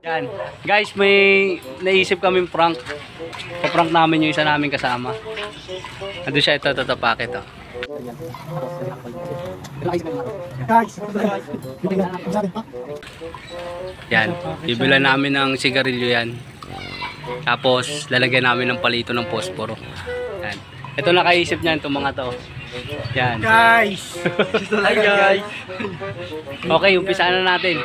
Yan. Guys, may naisip kaming prank. Pa-prank namin yung isa naming kasama. Ando siya, ito pakit oh. Yan, bibilan namin ng sigarilyo yan. Tapos lalagyan namin ng palito ng posporo. Yan. Ito nakaisip niyan itong mga to. Yan. Guys! Hi guys! Okay, umpisaan na natin.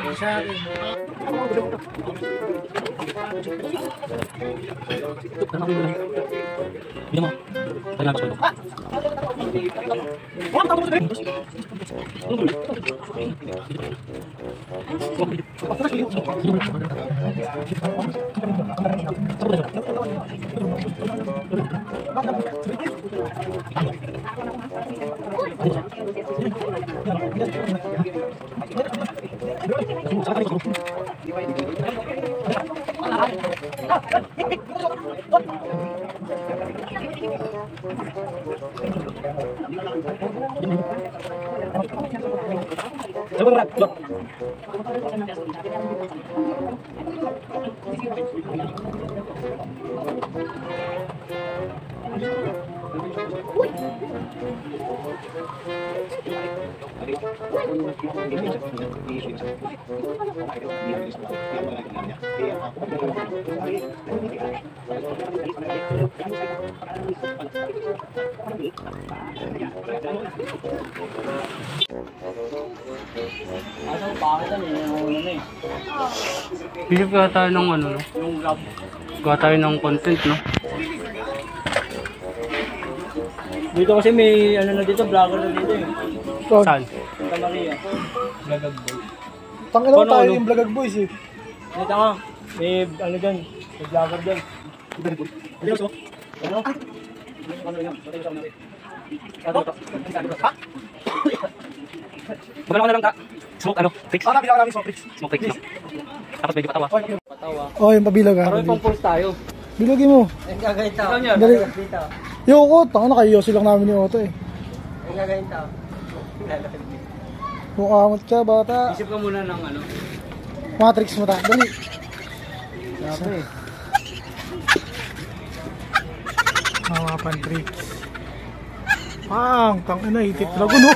Isip ka tayo ng ano, no? Gawa tayo ng content, no? Dito kasi may ano na dito, vlogger na dito eh. Saan? Santa Maria. Vlogag boy. Tangina mo tayo yung Vlogag Boys eh. Dito nga, may ano dyan, may vlogger dyan. Ano? Ano? Ano yun? Magano ka na lang ka? Smoke ano? Fix? Pinaka namin smoke tricks. Smoke fix, no? Tapos medyo patawa. Patawa. Oh, yung pabilog ha. Pero yung pang-pulse tayo. Bilogin mo. Yung gagawin tao. Dali. Yung Oko, tanga na kayo lang namin yung Otto eh. Yung gagawin tao. Mukamot ka bata. Isip ka muna ng ano? Matrix mo ta. Dali. Sabi eh. Mga pan-tricks. Tangina, itit talaga no.